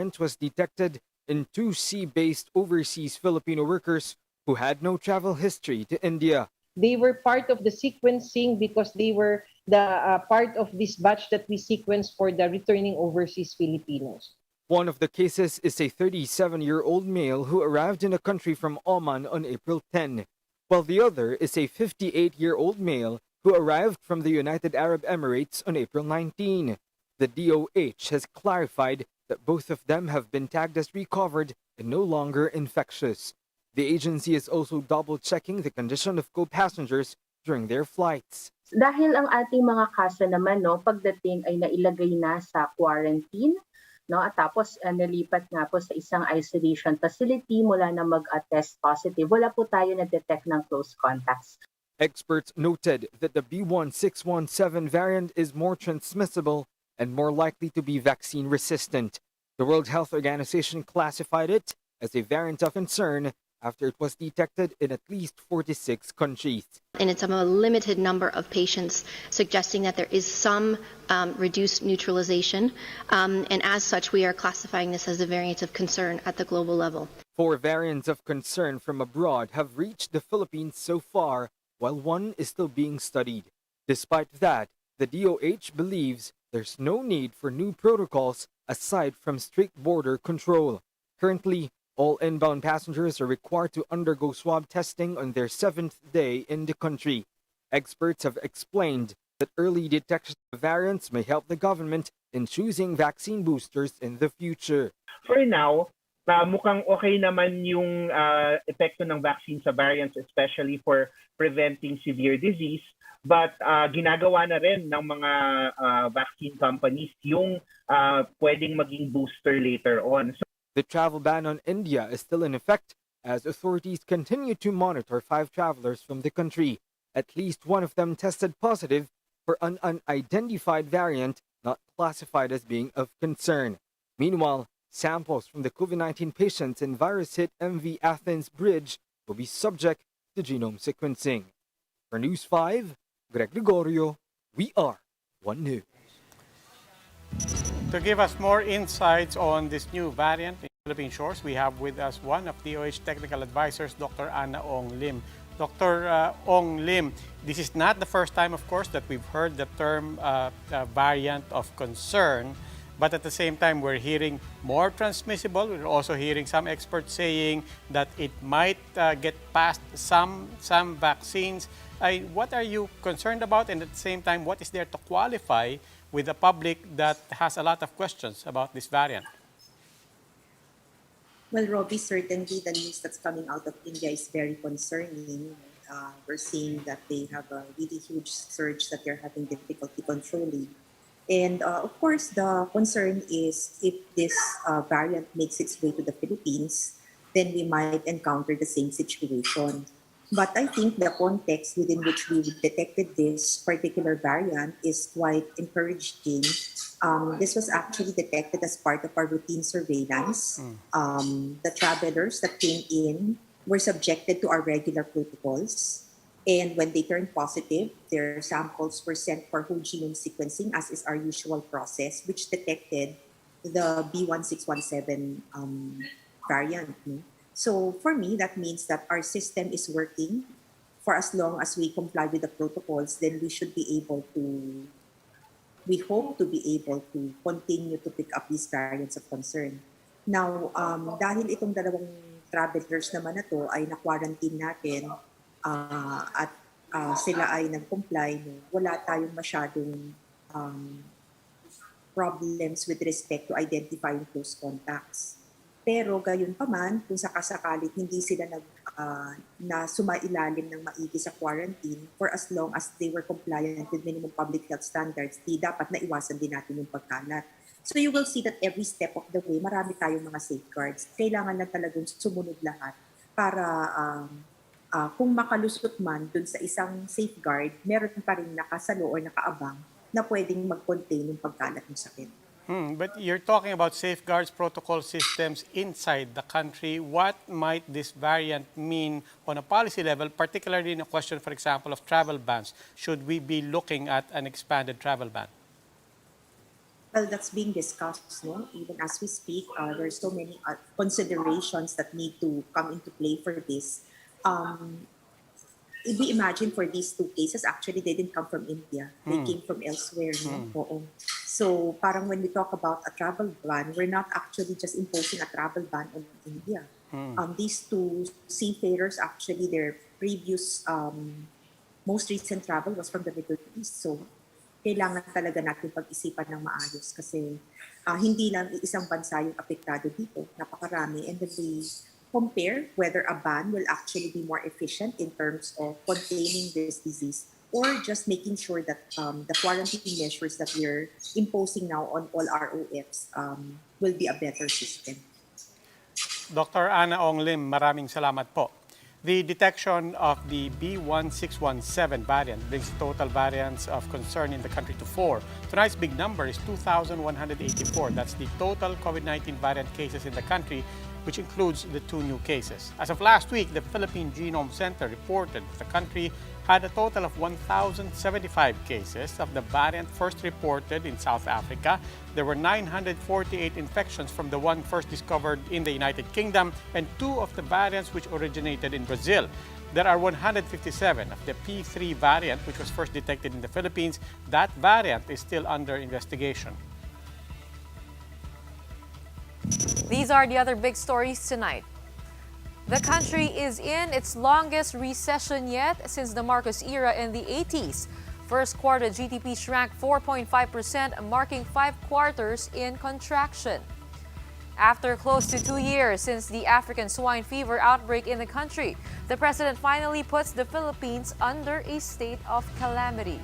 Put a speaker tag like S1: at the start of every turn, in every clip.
S1: variant was detected in two sea-based overseas Filipino workers who had no travel history to India.
S2: They were part of the sequencing because they were the part of this batch that we sequenced for the returning overseas Filipinos.
S1: One of the cases is a 37-year-old male who arrived in the country from Oman on April 10, while the other is a 58-year-old male who arrived from the United Arab Emirates on April 19. The DOH has clarified that both of them have been tagged as recovered and no longer infectious. The agency is also double-checking the condition of co-passengers during their flights.
S3: Dahil ang ating mga kaso naman pagdating ay nailagay na sa quarantine, at tapos nalipat nga po sa isang isolation facility mula na mag-test positive, wala po tayo na-detect ng close contacts.
S1: Experts noted that the B1617 variant is more transmissible and more likely to be vaccine resistant. The World Health Organization classified it as a variant of concern after it was detected in at least 46 countries.
S4: And it's a limited number of patients, suggesting that there is some reduced neutralization. And as such, we are classifying this as a variant of concern at the global level.
S1: 4 variants of concern from abroad have reached the Philippines so far, while one is still being studied. Despite that, the DOH believes there's no need for new protocols aside from strict border control. Currently, all inbound passengers are required to undergo swab testing on their 7th day in the country. Experts have explained that early detection of variants may help the government in choosing vaccine boosters in the future.
S5: For now, mukhang okay naman yung epekto ng vaccine sa variants, especially for preventing severe disease. But ginagawa na rin ng mga vaccine companies yung pwedeng maging booster later on.
S1: The travel ban on India is still in effect as authorities continue to monitor 5 travelers from the country. At least one of them tested positive for an unidentified variant not classified as being of concern. Meanwhile, samples from the COVID-19 patients in virus-hit MV Athens Bridge will be subject to genome sequencing. For News 5, Greg Gregorio, we are One News.
S6: To give us more insights on this new variant in Philippine shores, we have with us one of DOH technical advisors, Dr. Anna Ong Lim. Dr. Ong Lim, this is not the first time, of course, that we've heard the term variant of concern, but at the same time, we're hearing more transmissible. We're also hearing some experts saying that it might get past some vaccines. What are you concerned about? And at the same time, what is there to qualify with the public that has a lot of questions about this variant?
S7: Well, Robbie, certainly the news that's coming out of India is very concerning. We're seeing that they have a really huge surge that they're having difficulty controlling. And of course, the concern is if this variant makes its way to the Philippines, then we might encounter the same situation. But I think the context within which we detected this particular variant is quite encouraging. This was actually detected as part of our routine surveillance. The travelers that came in were subjected to our regular protocols. And when they turned positive, their samples were sent for whole genome sequencing, as is our usual process, which detected the B1617 variant. So for me, that means that our system is working. For as long as we comply with the protocols, then we should be able to, we hope to be able to continue to pick up these variants of concern. Now, dahil itong dalawang travelers naman na to ay na-quarantine natin at sila ay nag-comply, wala tayong masyadong problems with respect to identifying close contacts. Pero gayon pa man, kung sakasakalit hindi sila na sumailalim ng maigi sa quarantine, for as long as they were compliant with minimum public health standards, di dapat naiwasan din natin yung pagkalat. So you will see that every step of the way, marami tayong mga safeguards. Kailangan na talagang sumunod lahat para kung makalusot man dun sa isang safeguard, meron pa rin nakasalo o nakaabang na pwedeng mag-contain yung pagkalat ng sakit.
S6: But you're talking about safeguards, protocol systems inside the country. What might this variant mean on a policy level, particularly in a question, for example, of travel bans? Should we be looking at an expanded travel ban?
S7: Well, that's being discussed, no? Even as we speak, there's so many considerations that need to come into play for this. Um, if we imagine for these two cases, actually, they didn't come from India. They came from elsewhere, no? Oo. So, parang when we talk about a travel ban, we're not actually just imposing a travel ban on India. These two seafarers, actually, their previous, most recent travel was from the Middle East. So, kailangan talaga natin pag-isipan ng maayos kasi hindi lang isang bansa yung apektado dito. Napakarami. And then we compare whether a ban will actually be more efficient in terms of containing this disease or just making sure that the quarantine measures that we're imposing now on all ROFs will be a better system.
S6: Dr. Ana Ong Lim, maraming salamat po. The detection of the B1617 variant brings total variants of concern in the country to 4. Tonight's big number is 2,184. That's the total COVID-19 variant cases in the country, which includes the 2 new cases. As of last week, the Philippine Genome Center reported that the country had a total of 1,075 cases of the variant first reported in South Africa. There were 948 infections from the one first discovered in the United Kingdom and 2 of the variants which originated in Brazil. There are 157 of the P3 variant, which was first detected in the Philippines. That variant is still under investigation.
S8: These are the other big stories tonight. The country is in its longest recession yet since the Marcos era in the 80s. First quarter GDP shrank 4.5%, marking 5 quarters in contraction. After close to 2 years since the African swine fever outbreak in the country, the president finally puts the Philippines under a state of calamity.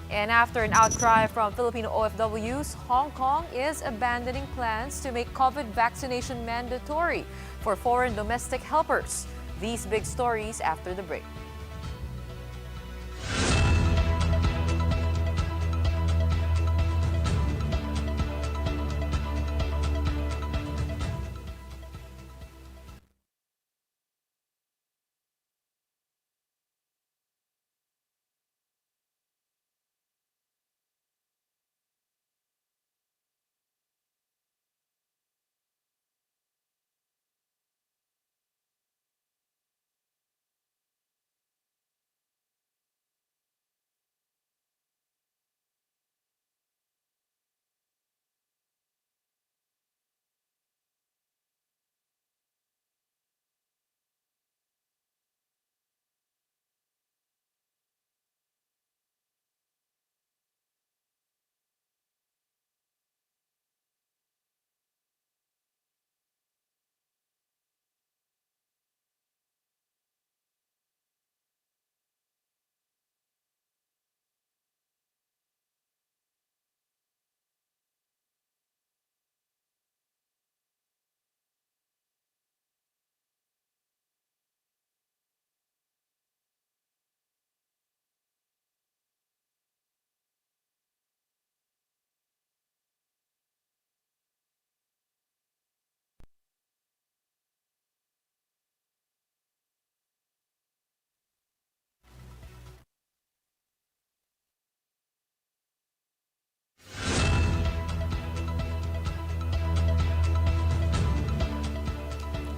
S8: And after an outcry from Filipino OFWs, Hong Kong is abandoning plans to make COVID vaccination mandatory for foreign domestic helpers. These big stories after the break.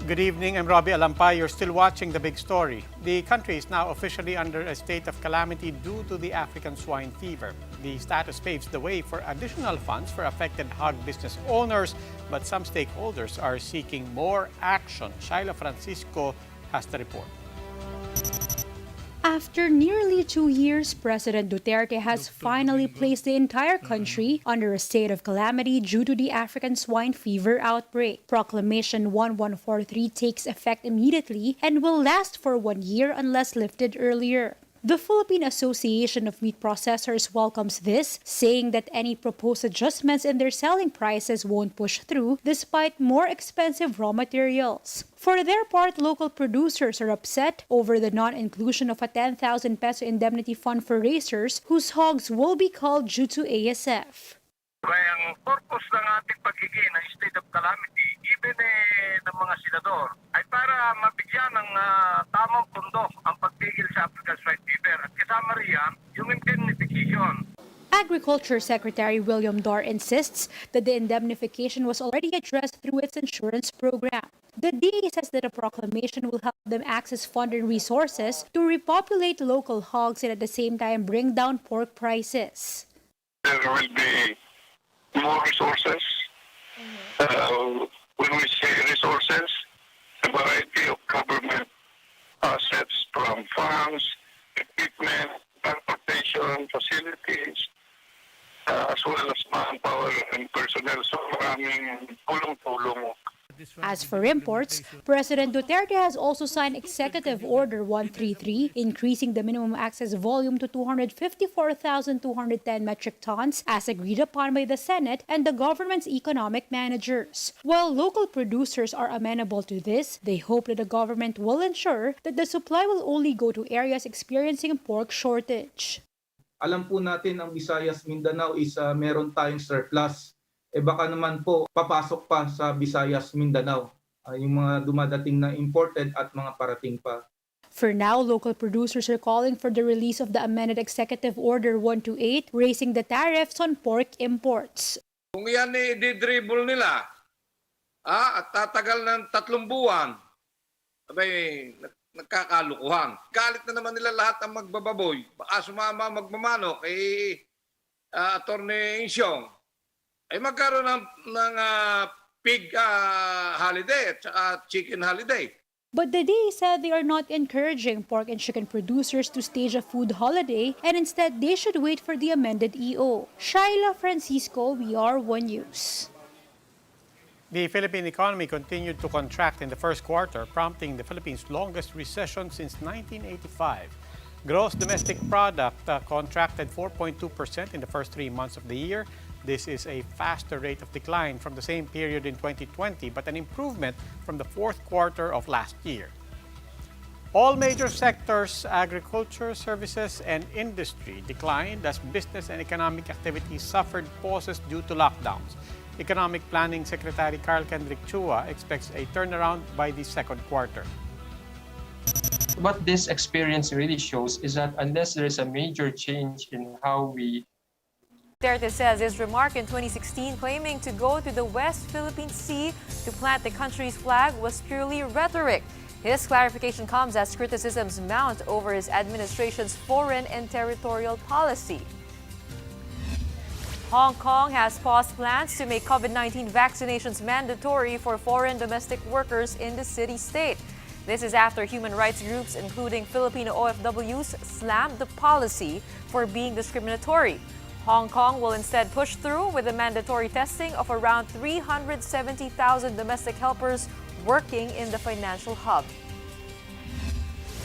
S6: Good evening, I'm Robbie Alampay. You're still watching The Big Story. The country is now officially under a state of calamity due to the African swine fever. The status paves the way for additional funds for affected hog business owners, but some stakeholders are seeking more action. Shaila Francisco has the report.
S9: After nearly 2 years, President Duterte has finally placed the entire country under a state of calamity due to the African swine fever outbreak. Proclamation 1143 takes effect immediately and will last for 1 year unless lifted earlier. The Philippine Association of Meat Processors welcomes this, saying that any proposed adjustments in their selling prices won't push through despite more expensive raw materials. For their part, local producers are upset over the non-inclusion of a 10,000 peso indemnity fund for racers whose hogs will be culled due to ASF.
S10: Kaya ang purpose ng ating pagiging ng state of calamity, even ng mga senador, ay para mabigyan ng tamang pundo ang pagpigil sa African swine fever. At kasama riyan, yung indemnification.
S9: Agriculture Secretary William Dorr insists that the indemnification was already addressed through its insurance program. The DA says that a proclamation will help them access funding resources to repopulate local hogs and at the same time bring down pork prices.
S10: There will be more resources. When we say resources, a variety of government assets from farms, equipment, transportation, facilities, as well as manpower and personnel. So maraming tulong-tulong.
S9: As for imports, President Duterte has also signed Executive Order 133, increasing the minimum access volume to 254,210 metric tons, as agreed upon by the Senate and the government's economic managers. While local producers are amenable to this, they hope that the government will ensure that the supply will only go to areas experiencing pork shortage.
S11: Alam po natin ang Visayas, Mindanao is meron tayong surplus. Baka naman po papasok pa sa Visayas, Mindanao yung mga dumadating na imported at mga parating pa.
S9: For now, local producers are calling for the release of the amended Executive Order 128, raising the tariffs on pork imports.
S10: Kung yan i-dribble nila, at tatagal ng 3 buwan, abay, nagkakalukuhan. Galit na naman nila lahat ang magbababoy. Baka sumama magmamano kay Atty. Insyong. Ay magkaroon ng pig holiday at chicken holiday.
S9: But the DA said they are not encouraging pork and chicken producers to stage a food holiday and instead they should wait for the amended EO. Shaila Francisco, VR1 News.
S6: The Philippine economy continued to contract in the first quarter, prompting the Philippines' longest recession since 1985. Gross domestic product contracted 4.2% in the first 3 months of the year. This is a faster rate of decline from the same period in 2020, but an improvement from the fourth quarter of last year. All major sectors, agriculture, services, and industry declined as business and economic activity suffered pauses due to lockdowns. Economic Planning Secretary Carl Kendrick Chua expects a turnaround by the second quarter.
S12: What this experience really shows is that unless there is a major change in how we
S8: Duterte says his remark in 2016 claiming to go to the West Philippine Sea to plant the country's flag was purely rhetoric. His clarification comes as criticisms mount over his administration's foreign and territorial policy. Hong Kong has paused plans to make COVID-19 vaccinations mandatory for foreign domestic workers in the city-state. This is after human rights groups, including Filipino OFWs, slammed the policy for being discriminatory. Hong Kong will instead push through with the mandatory testing of around 370,000 domestic helpers working in the financial hub.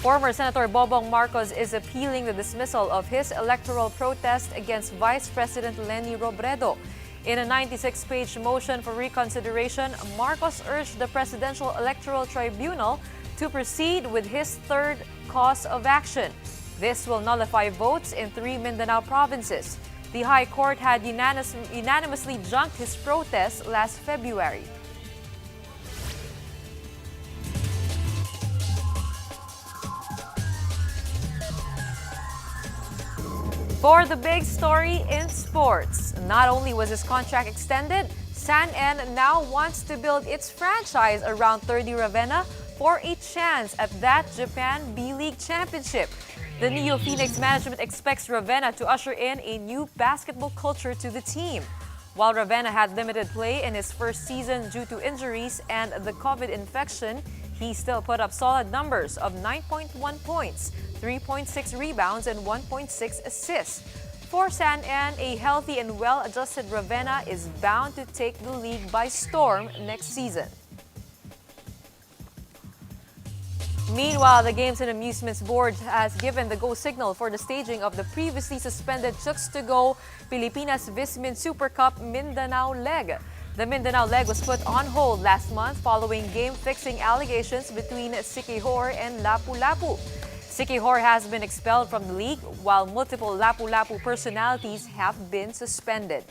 S8: Former Senator Bobong Marcos is appealing the dismissal of his electoral protest against Vice President Leni Robredo. In a 96-page motion for reconsideration, Marcos urged the Presidential Electoral Tribunal to proceed with his third cause of action. This will nullify votes in 3 Mindanao provinces. The High Court had unanimously junked his protest last February. For the big story in sports, not only was his contract extended, San-En now wants to build its franchise around 30 Ravenna for a chance at that Japan B-League championship. The Neo Phoenix management expects Ravenna to usher in a new basketball culture to the team. While Ravenna had limited play in his first season due to injuries and the COVID infection, he still put up solid numbers of 9.1 points, 3.6 rebounds, and 1.6 assists. For San-En, a healthy and well-adjusted Ravenna is bound to take the league by storm next season. Meanwhile, the Games and Amusements Board has given the go signal for the staging of the previously suspended Chooks2Go Pilipinas Vismin Super Cup Mindanao leg. The Mindanao leg was put on hold last month following game-fixing allegations between Siquijor and Lapu-Lapu. Siquijor has been expelled from the league, while multiple Lapu-Lapu personalities have been suspended.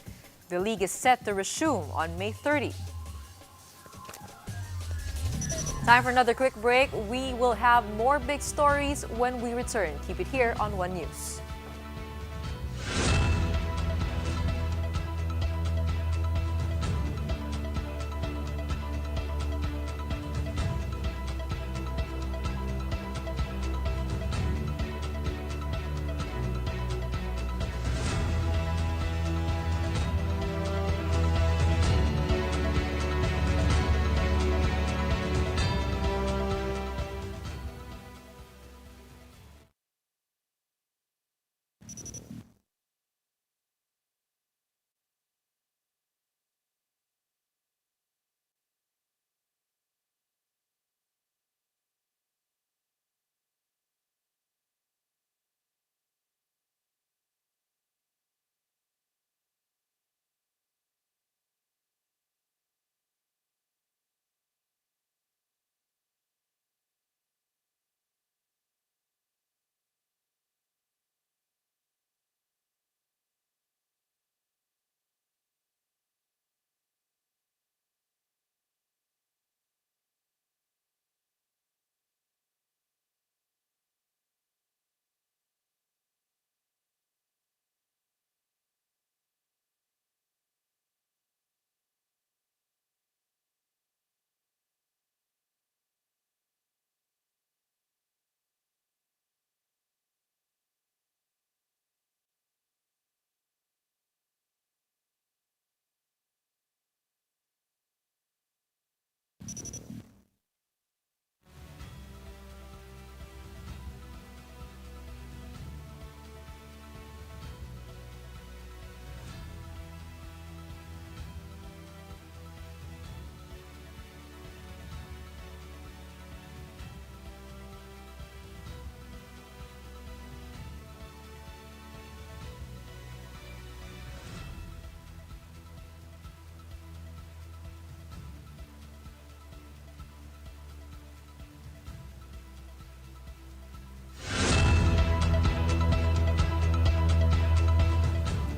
S8: The league is set to resume on May 30. Time for another quick break. We will have more big stories when we return. Keep it here on One News.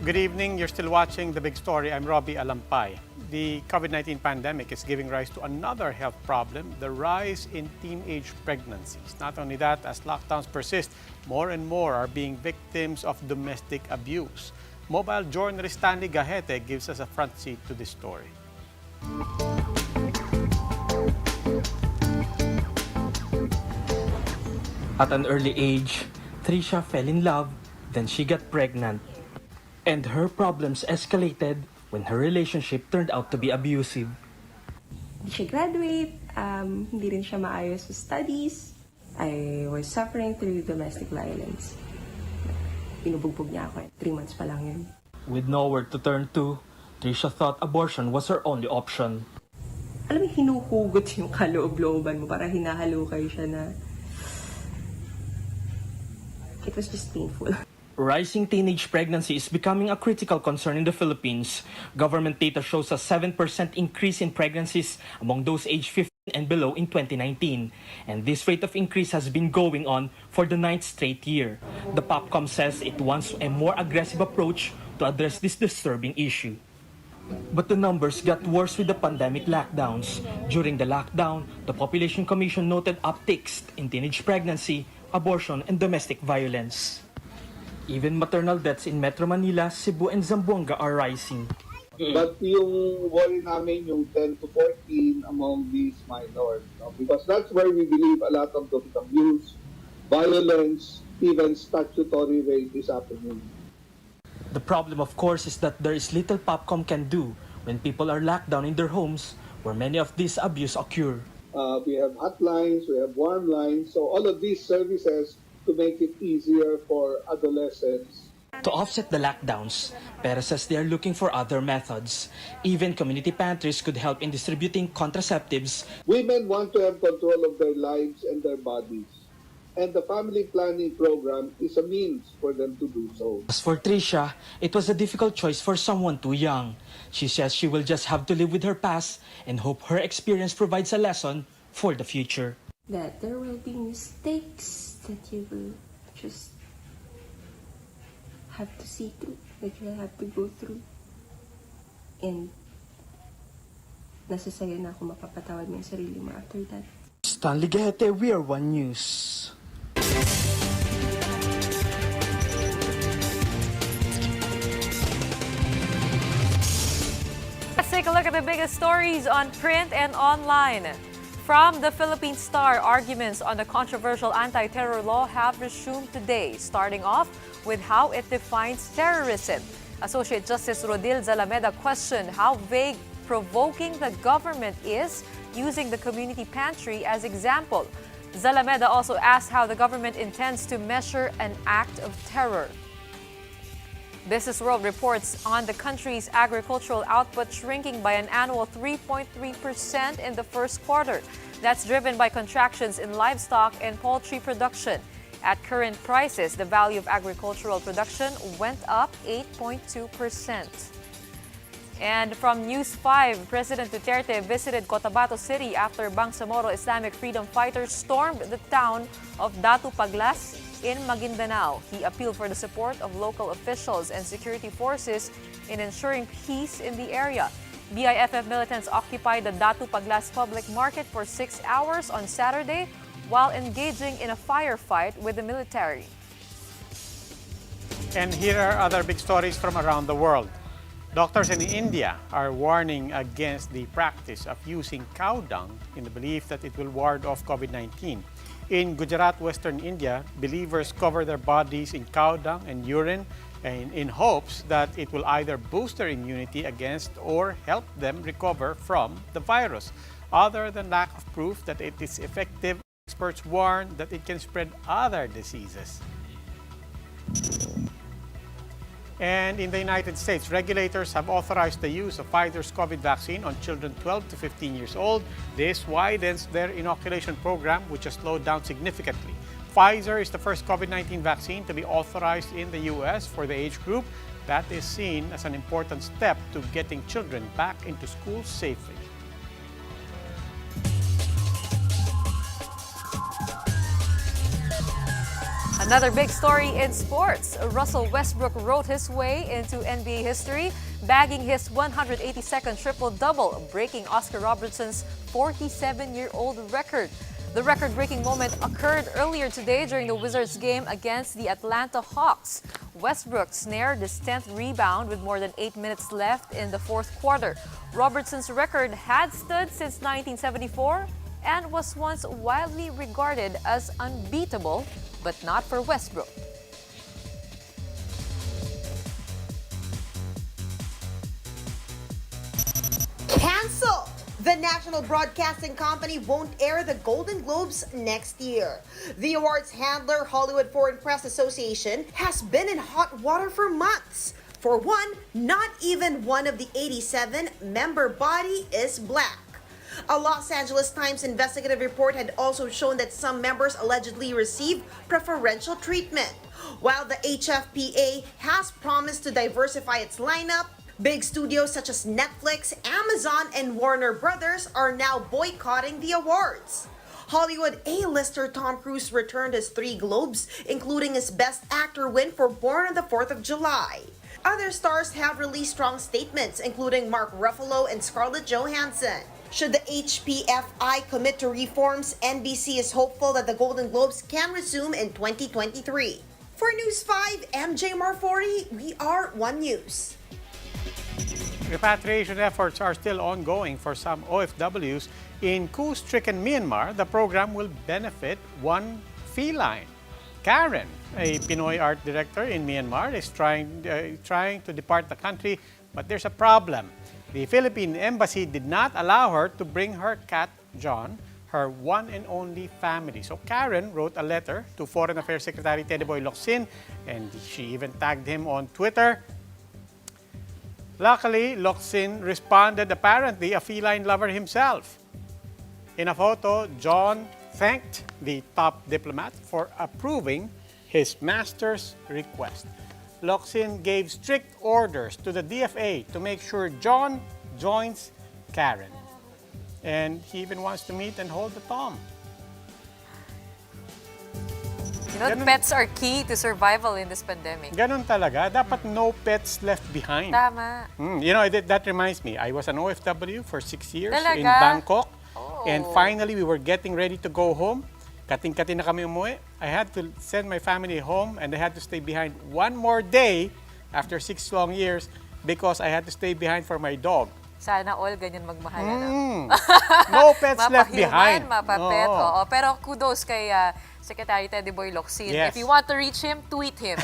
S6: Good evening. You're still watching The Big Story. I'm Robbie Alampay. The COVID-19 pandemic is giving rise to another health problem, the rise in teenage pregnancies. Not only that, as lockdowns persist, more and more are being victims of domestic abuse. Mobile journalist Stanley Gahete gives us a front seat to this story.
S13: At an early age, Trisha fell in love, then she got pregnant. And her problems escalated when her relationship turned out to be abusive.
S14: Hindi siya graduate, hindi rin siya maayos sa studies. I was suffering through domestic violence. Pinubugbog niya ako. 3 months pa lang yun.
S13: With nowhere to turn to, Trisha thought abortion was her only option.
S14: Alam mo, hinuhugot yung kaloob-looban mo para hinahalukay siya na it was just painful.
S13: Rising teenage pregnancy is becoming a critical concern in the Philippines. Government data shows a 7% increase in pregnancies among those aged 15 and below in 2019. And this rate of increase has been going on for the 9th straight year. The POPCOM says it wants a more aggressive approach to address this disturbing issue. But the numbers got worse with the pandemic lockdowns. During the lockdown, the Population Commission noted upticks in teenage pregnancy, abortion, and domestic violence. Even maternal deaths in Metro Manila, Cebu, and Zamboanga are rising.
S15: But yung worry namin yung 10 to 14 among these minors, no? Because that's where we believe a lot of the abuse, violence, even statutory rape is happening.
S13: The problem, of course, is that there is little POPCOM can do when people are locked down in their homes where many of these abuse occur.
S15: We have hotlines, we have warm lines, so all of these services to make it easier for adolescents.
S13: To offset the lockdowns, Perez says they are looking for other methods. Even community pantries could help in distributing contraceptives.
S15: Women want to have control of their lives and their bodies. And the family planning program is a means for them to do so.
S13: As for Trisha, it was a difficult choice for someone too young. She says she will just have to live with her past and hope her experience provides a lesson for the future.
S14: That there will be mistakes that you will just have to see through, that you will have to go through. And nasasaya na ako mapapatawad mo yung sarili mo after that.
S13: Stanley Gahete, We Are One News.
S8: Let's take a look at the biggest stories on print and online. From the Philippine Star, arguments on the controversial anti-terror law have resumed today, starting off with how it defines terrorism. Associate Justice Rodil Zalameda questioned how vague provoking the government is, using the community pantry as example. Zalameda also asked how the government intends to measure an act of terror. Business World reports on the country's agricultural output shrinking by an annual 3.3% in the first quarter. That's driven by contractions in livestock and poultry production. At current prices, the value of agricultural production went up 8.2%. And from News 5, President Duterte visited Cotabato City after Bangsamoro Islamic Freedom Fighters stormed the town of Datu Paglas in Maguindanao. He appealed for the support of local officials and security forces in ensuring peace in the area. BIFF militants occupied the Datu Paglas public market for 6 hours on Saturday while engaging in a firefight with the military.
S6: And here are other big stories from around the world. Doctors in India are warning against the practice of using cow dung in the belief that it will ward off COVID-19. In Gujarat, Western India, believers cover their bodies in cow dung and urine in hopes that it will either boost their immunity against or help them recover from the virus. Other than lack of proof that it is effective, experts warn that it can spread other diseases. And in the United States, regulators have authorized the use of Pfizer's COVID vaccine on children 12 to 15 years old. This widens their inoculation program, which has slowed down significantly. Pfizer is the first COVID-19 vaccine to be authorized in the U.S. for the age group. That is seen as an important step to getting children back into school safely.
S8: Another big story in sports. Russell Westbrook wrote his way into NBA history, bagging his 182nd triple-double, breaking Oscar Robertson's 47-year-old record. The record-breaking moment occurred earlier today during the Wizards game against the Atlanta Hawks. Westbrook snared his 10th rebound with more than 8 minutes left in the fourth quarter. Robertson's record had stood since 1974 and was once widely regarded as unbeatable, but not for Westbrook.
S16: Cancelled! The National Broadcasting Company won't air the Golden Globes next year. The awards handler, Hollywood Foreign Press Association, has been in hot water for months. For one, not even one of the 87 member body is black. A Los Angeles Times investigative report had also shown that some members allegedly received preferential treatment. While the HFPA has promised to diversify its lineup, big studios such as Netflix, Amazon, and Warner Brothers are now boycotting the awards. Hollywood A-lister Tom Cruise returned his 3 Globes, including his Best Actor win for Born on the 4th of July. Other stars have released strong statements, including Mark Ruffalo and Scarlett Johansson. Should the HPFI commit to reforms, NBC is hopeful that the Golden Globes can resume in 2023. For News 5, MJ Marfori, we are One News.
S6: Repatriation efforts are still ongoing for some OFWs. In coup-stricken Myanmar, the program will benefit one feline. Karen, a Pinoy art director in Myanmar, is trying to depart the country, but there's a problem. The Philippine embassy did not allow her to bring her cat, John, her one and only family. So Karen wrote a letter to Foreign Affairs Secretary Teddy Boy Locsin, and she even tagged him on Twitter. Luckily, Locsin responded, apparently a feline lover himself. In a photo, John thanked the top diplomat for approving his master's request. Locsin gave strict orders to the DFA to make sure John joins Karen. And he even wants to meet and hold the Tom.
S8: You know, pets are key to survival in this pandemic.
S6: Ganon talaga. Dapat no pets left behind.
S8: Tama.
S6: You know, that reminds me. I was an OFW for 6 years
S8: Talaga?
S6: in Bangkok.
S8: Oh.
S6: And finally, we were getting ready to go home. Kating-kating na kami umuwi. I had to send my family home and I had to stay behind one more day after 6 long years because I had to stay behind for my dog.
S8: Sana all ganyan magmahal.
S6: No pets left behind.
S8: Mapapet. Oo. Pero kudos kay Secretary Teddy Boy Locsin.
S6: Yes.
S8: If you want to reach him, tweet him.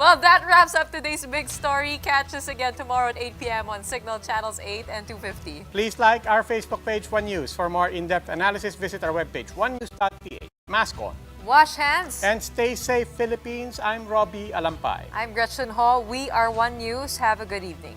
S8: Well, that wraps up today's big story. Catch us again tomorrow at 8 p.m. on Signal Channels 8 and 250.
S6: Please like our Facebook page, One News. For more in-depth analysis, visit our webpage, onenews.ph. Mask on.
S8: Wash hands.
S6: And stay safe, Philippines. I'm Robbie Alampay.
S8: I'm Gretchen Hall. We are One News. Have a good evening.